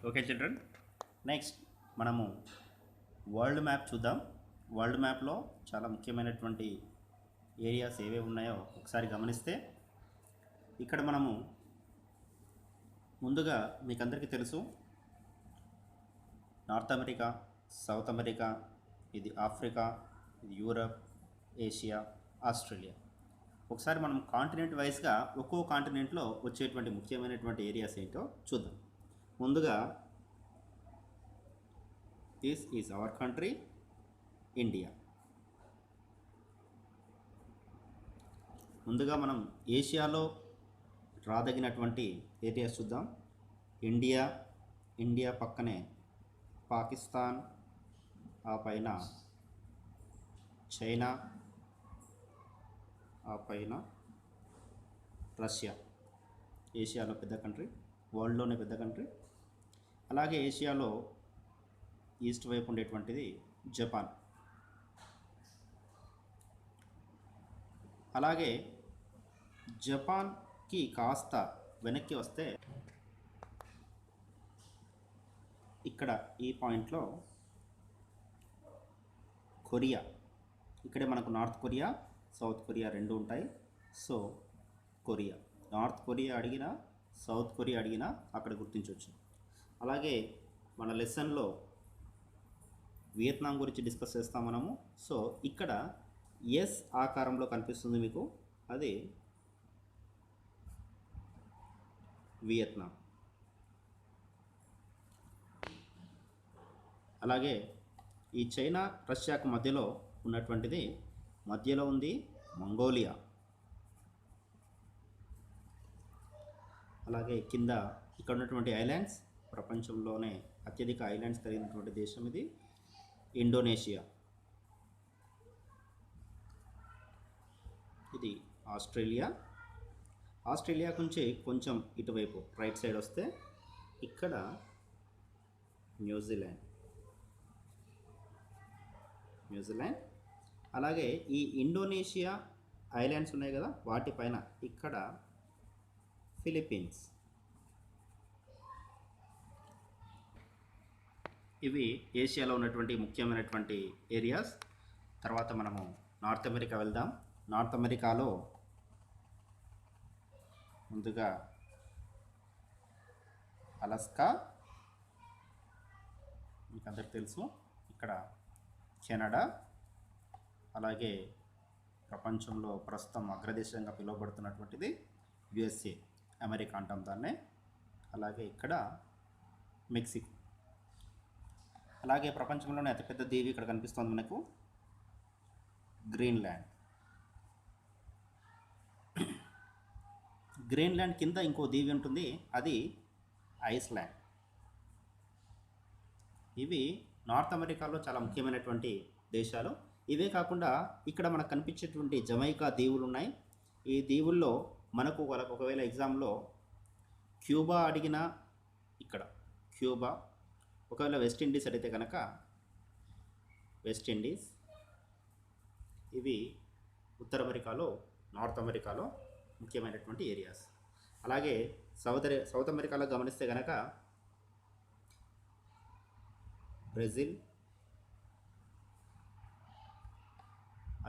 Okay children, next మనము world map చూద్దాం. World మ్యాప్లో చాలా ముఖ్యమైనటువంటి ఏరియాస్ ఏవే ఉన్నాయో ఒకసారి గమనిస్తే ఇక్కడ మనము ముందుగా మీకు అందరికీ తెలుసు నార్త్ అమెరికా, సౌత్ అమెరికా, ఇది ఆఫ్రికా, ఇది యూరప్, ఏషియా, ఆస్ట్రేలియా. ఒకసారి మనం కాంటినెంట్ వైజ్గా ఒక్కో కాంటినెంట్లో వచ్చేటువంటి ముఖ్యమైనటువంటి ఏరియాస్ ఏంటో చూద్దాం. ముందుగా this is our country India. ముందుగా మనం ఏషియాలో రాదగినటువంటి ఏరియాస్ చూద్దాం. ఇండియా పక్కనే పాకిస్తాన్, ఆ పైన చైనా, ఆ పైన రష్యా. ఏషియాలో పెద్ద కంట్రీ, వరల్డ్లోనే పెద్ద కంట్రీ. అలాగే ఏషియాలో ఈస్ట్ వైపు ఉండేటువంటిది జపాన్. అలాగే జపాన్కి కాస్త వెనక్కి వస్తే ఇక్కడ ఈ పాయింట్లో కొరియా. ఇక్కడే మనకు నార్త్ కొరియా, సౌత్ కొరియా రెండు ఉంటాయి. సో కొరియా, నార్త్ కొరియా అడిగినా సౌత్ కొరియా అడిగినా అక్కడ గుర్తించవచ్చు. అలాగే మన లెసన్లో వియత్నాం గురించి డిస్కస్ చేస్తాం మనము. సో ఇక్కడ ఎస్ ఆకారంలో కనిపిస్తుంది మీకు, అది వియత్నాం. అలాగే ఈ చైనా రష్యాకు మధ్యలో ఉన్నటువంటిది, మధ్యలో ఉంది మంగోలియా. అలాగే కింద ఇక్కడ ఉన్నటువంటి ఐలాండ్స్, ప్రపంచంలోనే అత్యధిక ఐలాండ్స్ కలిగినటువంటి దేశం ఇది ఇండోనేషియా. ఇది ఆస్ట్రేలియా. ఆస్ట్రేలియా నుంచి కొంచెం ఇటువైపు రైట్ సైడ్ వస్తే ఇక్కడ న్యూజిలాండ్. అలాగే ఈ ఇండోనేషియా ఐలాండ్స్ ఉన్నాయి కదా, వాటిపైన ఇక్కడ ఫిలిప్పీన్స్. ఇవి ఏషియాలో ఉన్నటువంటి ముఖ్యమైనటువంటి ఏరియాస్. తర్వాత మనము నార్త్ అమెరికా వెళ్దాం. నార్త్ అమెరికాలో ముందుగా అలస్కా, మీకు అందరికి తెలుసు. ఇక్కడ కెనడా, అలాగే ప్రపంచంలో ప్రస్తుతం అగ్రదేశంగా పిలువబడుతున్నటువంటిది యుఎస్ఏ, అమెరికా అంటాం దాన్నే. అలాగే ఇక్కడ మెక్సికో. అలాగే ప్రపంచంలోనే అతిపెద్ద దీవి ఇక్కడ కనిపిస్తుంది మనకు, గ్రీన్లాండ్. గ్రీన్లాండ్ కింద ఇంకో దీవి ఉంటుంది, అది ఐస్లాండ్. ఇవి నార్త్ అమెరికాలో చాలా ముఖ్యమైనటువంటి దేశాలు. ఇవే కాకుండా ఇక్కడ మనకు కనిపించేటువంటి జమైకా దీవులు ఉన్నాయి. ఈ దీవుల్లో మనకు ఒకవేళ ఎగ్జామ్లో క్యూబా అడిగినా ఇక్కడ క్యూబా, ఒకవేళ వెస్ట్ ఇండీస్ అడిగితే కనుక వెస్ట్ ఇండీస్. ఇవి ఉత్తర అమెరికాలో, నార్త్ అమెరికాలో ముఖ్యమైనటువంటి ఏరియాస్. అలాగే సౌత్ అమెరికాలో గమనిస్తే కనుక బ్రెజిల్,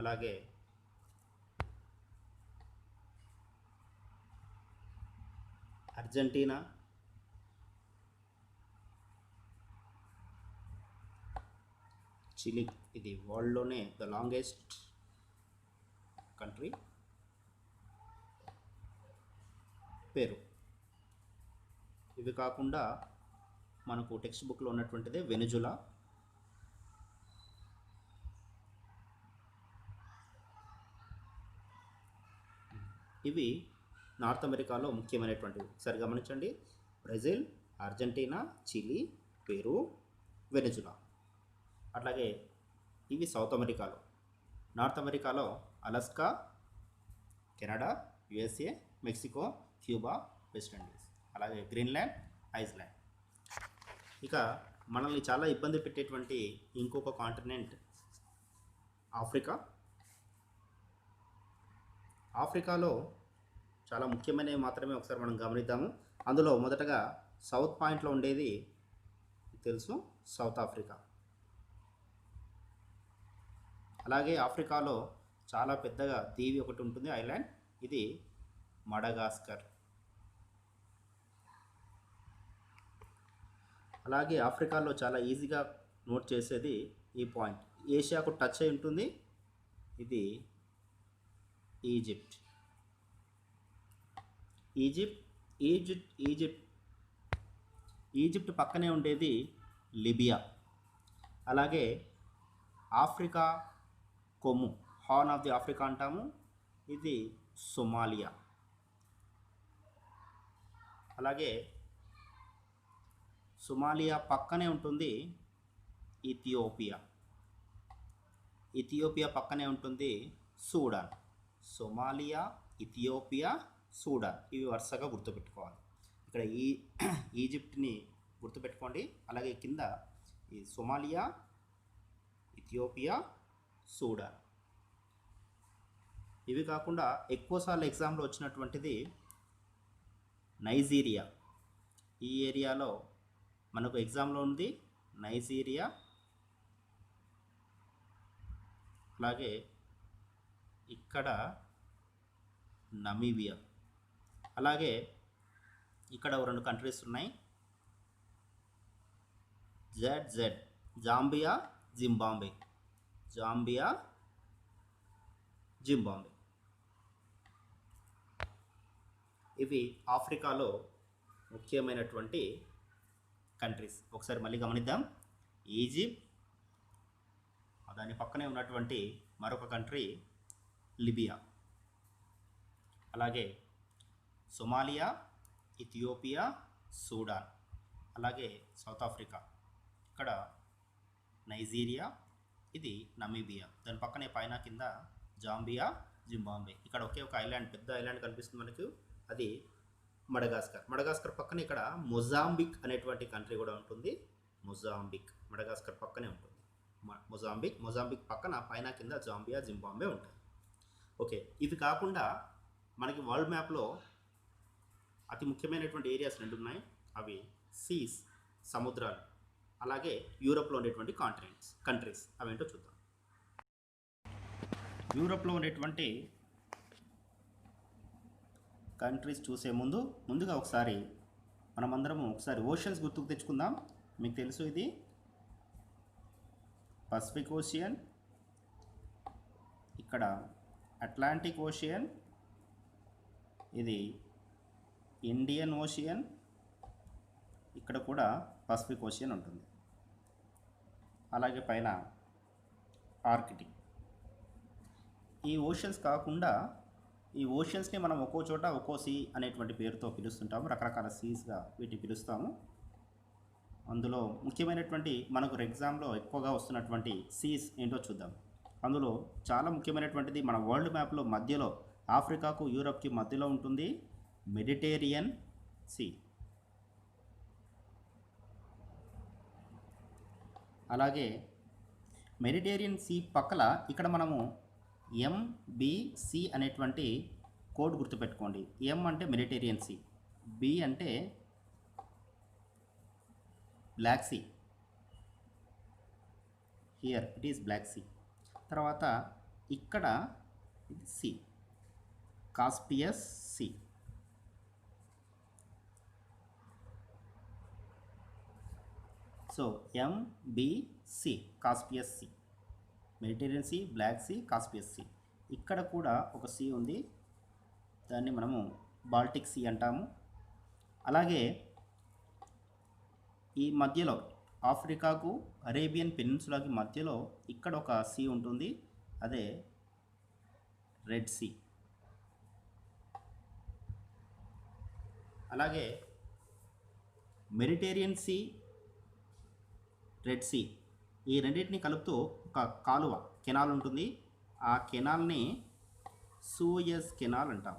అలాగే అర్జెంటీనా, చిలీ. ఇది వరల్డ్లోనే ద లాంగెస్ట్ కంట్రీ. పెరు. ఇవి కాకుండా మనకు టెక్స్ట్ బుక్లో ఉన్నటువంటిదే వెనిజులా. ఇవి నార్త్ అమెరికాలో ముఖ్యమైనటువంటివి. ఒకసారి గమనించండి, Brazil, Argentina, Chile, Peru, Venezuela. అట్లాగే ఇవి సౌత్ అమెరికాలో. నార్త్ అమెరికాలో Alaska, Canada, USA, Mexico, Cuba, West Indies. అలాగే గ్రీన్లాండ్, ఐస్లాండ్. ఇక మనల్ని చాలా ఇబ్బంది పెట్టేటువంటి ఇంకొక కాంటినెంట్ ఆఫ్రికా. ఆఫ్రికాలో చాలా ముఖ్యమైనవి మాత్రమే ఒకసారి మనం గమనిద్దాము. అందులో మొదటగా సౌత్ పాయింట్లో ఉండేది తెలుసు, సౌత్ ఆఫ్రికా. అలాగే ఆఫ్రికాలో చాలా పెద్దగా దీవి ఒకటి ఉంటుంది, ఐలాండ్, ఇది మడగాస్కర్. అలాగే ఆఫ్రికాలో చాలా ఈజీగా నోట్ చేసేది ఈ పాయింట్, ఏషియాకు టచ్ అయి ఉంటుంది, ఇది ఈజిప్ట్. ఈజిప్ట్ పక్కనే ఉండేది లిబియా. అలాగే Africa Kommu, horn of the Africa అంటాము, ఇది సొమాలియా. అలాగే సొమాలియా పక్కనే ఉంటుంది ఇథియోపియా పక్కనే ఉంటుంది సూడాన్. సొమాలియా, ఇథియోపియా, సూడాన్, ఇవి వరుసగా గుర్తుపెట్టుకోవాలి. ఇక్కడ ఈజిప్ట్ని గుర్తుపెట్టుకోండి. అలాగే కింద ఈ సొమాలియా, ఇథియోపియా, సూడాన్. ఇవి కాకుండా ఎక్కువసార్లు ఎగ్జామ్లో వచ్చినటువంటిది నైజీరియా. ఈ ఏరియాలో మనకు ఎగ్జామ్లో ఉంది నైజీరియా. అలాగే ఇక్కడ నమీబియా. అలాగే ఇక్కడ 2 కంట్రీస్ ఉన్నాయి, జాంబియా, జింబాబ్వే. ఇవి ఆఫ్రికాలో ముఖ్యమైనటువంటి కంట్రీస్. ఒకసారి మళ్ళీ గమనిద్దాం. ఈజిప్ట్, దాని పక్కనే ఉన్నటువంటి మరొక కంట్రీ లిబియా. అలాగే సొమాలియా, ఇథియోపియా, సూడాన్. అలాగే సౌత్ ఆఫ్రికా, ఇక్కడ నైజీరియా, ఇది నమీబియా. దాని పక్కనే పైన కింద జాంబియా, జింబాబ్వే. ఇక్కడ ఒకే ఒక ఐలాండ్, పెద్ద ఐలాండ్ కనిపిస్తుంది మనకు, అది మడగాస్కర్ పక్కన ఇక్కడ మొజాంబిక్ అనేటువంటి కంట్రీ కూడా ఉంటుంది. మడగాస్కర్ పక్కనే ఉంటుంది మొజాంబిక్ పక్కన పైన కింద జాంబియా, జింబాబ్వే ఉంటాయి. ఓకే, ఇవి కాకుండా మనకి వరల్డ్ మ్యాప్లో అతి ముఖ్యమైనటువంటి ఏరియాస్ 2 ఉన్నాయి. అవి సీస్, సముద్రాలు. అలాగే యూరోప్లో ఉండేటువంటి కంట్రీస్. అవేంటో చూద్దాం. యూరోప్లో ఉండేటువంటి కంట్రీస్ చూసే ముందుగా ఒకసారి మనమందరము ఓషన్స్ గుర్తుకు తెచ్చుకుందాం. మీకు తెలుసు, ఇది పసిఫిక్ ఓషియన్, ఇక్కడ అట్లాంటిక్ ఓషియన్, ఇది ఇండియన్ ఓషియన్, ఇక్కడ కూడా పసిఫిక్ ఓషియన్ ఉంటుంది. అలాగే పైన ఆర్కిటిక్. ఈ ఓషన్స్ కాకుండా ఈ ఓషన్స్ని మనం ఒక్కో చోట ఒక్కో సీ అనేటువంటి పేరుతో పిలుస్తుంటాము, రకరకాల సీస్గా వీటిని పిలుస్తాము. అందులో ముఖ్యమైనటువంటి మనకు ఎగ్జామ్లో ఎక్కువగా వస్తున్నటువంటి సీస్ ఏంటో చూద్దాం. అందులో చాలా ముఖ్యమైనటువంటిది మన వరల్డ్ మ్యాప్లో మధ్యలో, ఆఫ్రికాకు యూరప్కి మధ్యలో ఉంటుంది మెడిటేరియన్ సీ. అలాగే మెడిటేరియన్ సీ పక్కల ఇక్కడ మనము MBC అనేటువంటి కోడ్ గుర్తుపెట్టుకోండి. M అంటే మెడిటేరియన్ సీ, B అంటే black sea, here it is black sea. తర్వాత ఇక్కడ ఇది sea, Caspian sea. So MBC, Caspian sea, Mediterranean sea, black sea, Caspian sea. ఇక్కడ కూడా ఒక సీ ఉంది, దాన్ని మనము బాల్టిక్ సీ అంటాము. అలాగే ఈ మధ్యలో ఆఫ్రికాకు అరేబియన్ పెనిన్సులాకి మధ్యలో ఇక్కడ ఒక సీ ఉంటుంది, అదే రెడ్ సీ. అలాగే మెడిటేరియన్ సీ, రెడ్ సీ, ఈ రెండింటిని కలుపుతూ ఒక కాలువ, కెనాల్ ఉంటుంది. ఆ కెనాల్ని సూయజ్ కెనాల్ అంటాం.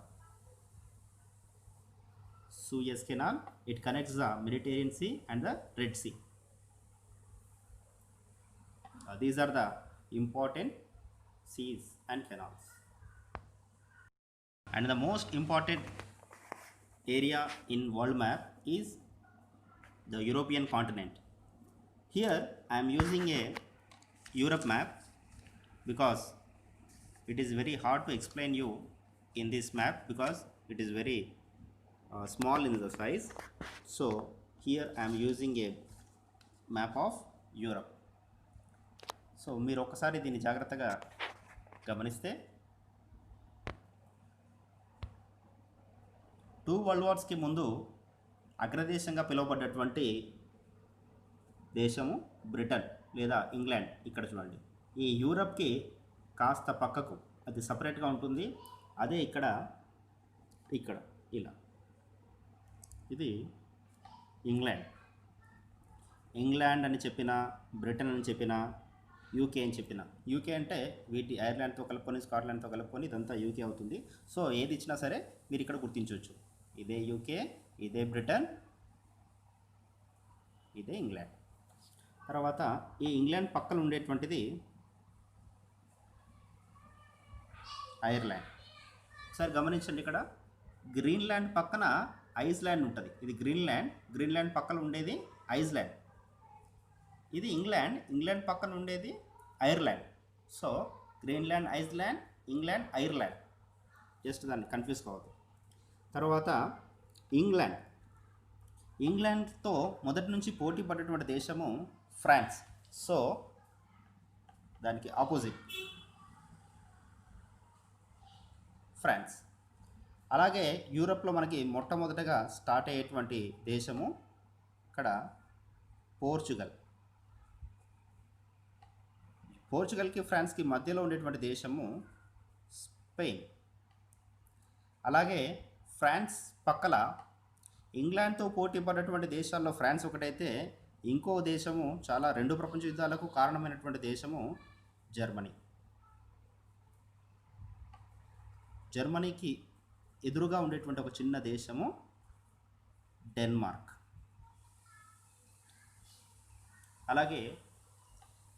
Suez Canal, it connects the Mediterranean Sea and the Red Sea. These are the important seas and canals. And the most important area in world map is the European continent. Here I am using a Europe map because it is very hard to explain you in this map because it is very small in the size. So here I am using a map of Europe. So మీరు ఒకసారి దీన్ని జాగ్రత్తగా గమనిస్తే 2 world వార్స్కి ముందు అగ్రదేశంగా పిలువబడ్డటువంటి దేశము Britain లేదా England. ఇక్కడ చూడండి, ఈ యూరప్కి కాస్త పక్కకు అది సపరేట్గా ఉంటుంది. అదే ఇక్కడ ఇలా ఇది ఇంగ్లాండ్ అని చెప్పిన, బ్రిటన్ అని చెప్పిన, యూకే అని చెప్పిన. యూకే అంటే వీటి ఐర్లాండ్తో కలుపుకొని, స్కాట్లాండ్తో కలుపుకొని ఇదంతా యూకే అవుతుంది. సో ఏది ఇచ్చినా సరే మీరు ఇక్కడ గుర్తించవచ్చు. ఇదే యూకే, ఇదే బ్రిటన్, ఇదే ఇంగ్లాండ్. తర్వాత ఈ ఇంగ్లాండ్ పక్కన ఉండేటువంటిది ఐర్లాండ్. ఒకసారి గమనించండి, ఇక్కడ గ్రీన్లాండ్ పక్కన ఐస్లాండ్ ఉంటుంది. ఇది గ్రీన్లాండ్ పక్కన ఉండేది ఐస్లాండ్. ఇది ఇంగ్లాండ్ పక్కన ఉండేది Ireland. So Greenland Iceland, England Ireland, just దాన్ని కన్ఫ్యూజ్ కావద్దు. తర్వాత ఇంగ్లాండ్తో మొదటి నుంచి పోటీ పడ్డటువంటి దేశము ఫ్రాన్స్. సో దానికి ఆపోజిట్ ఫ్రాన్స్. అలాగే యూరప్లో మనకి మొట్టమొదటగా స్టార్ట్ అయ్యేటువంటి దేశము ఇక్కడ పోర్చుగల్కి ఫ్రాన్స్కి మధ్యలో ఉండేటువంటి దేశము స్పెయిన్. అలాగే ఫ్రాన్స్ పక్కల ఇంగ్లాండ్తో పోటీ పడినటువంటి దేశాల్లో ఫ్రాన్స్ ఒకటైతే, ఇంకో దేశము చాలా 2 ప్రపంచ యుద్ధాలకు కారణమైనటువంటి దేశము జర్మనీకి ఎదురుగా ఉండేటువంటి ఒక చిన్న దేశము డెన్మార్క్. అలాగే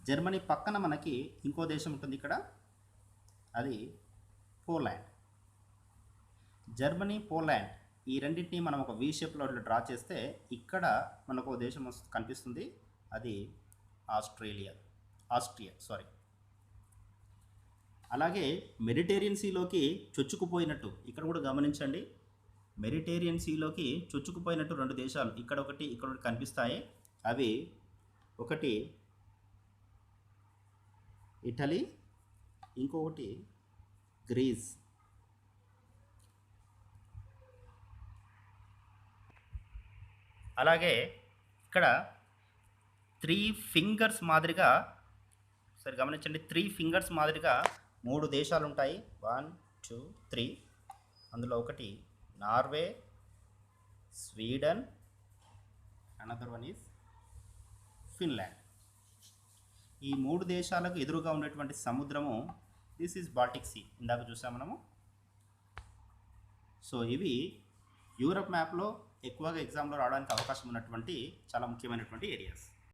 జర్మనీ పక్కన మనకి ఇంకో దేశం ఉంటుంది ఇక్కడ, అది పోలాండ్. జర్మనీ, పోలాండ్ ఈ రెండింటిని మనం ఒక వి షేప్లో డ్రా చేస్తే ఇక్కడ మనకు దేశం కనిపిస్తుంది, అది ఆస్ట్రియా. అలాగే మెడిటేరియన్ సీలోకి చొచ్చుకుపోయినట్టు ఇక్కడ కూడా గమనించండి, మెడిటేరియన్ సీలోకి చొచ్చుకుపోయినట్టు 2 దేశాలు ఇక్కడ ఒకటి కనిపిస్తాయి. అవి ఒకటి ఇటలీ, ఇంకొకటి గ్రీస్. అలాగే ఇక్కడ 3 ఫింగర్స్ మాదిరిగా, సరే గమనించండి, 3 ఫింగర్స్ మాదిరిగా 3 దేశాలు ఉంటాయి. 1 2 3. అందులో ఒకటి Norway, Sweden, another one is Finland. ఈ 3 దేశాలకు ఎదురుగా ఉన్నటువంటి సముద్రము దిస్ ఈజ్ బాల్టిక్ సీ. ఇందాక చూసాం మనము. సో ఇవి యూరప్ మ్యాప్లో ఎక్కువగా ఎగ్జామ్లో రావడానికి అవకాశం ఉన్నటువంటి చాలా ముఖ్యమైనటువంటి ఏరియాస్.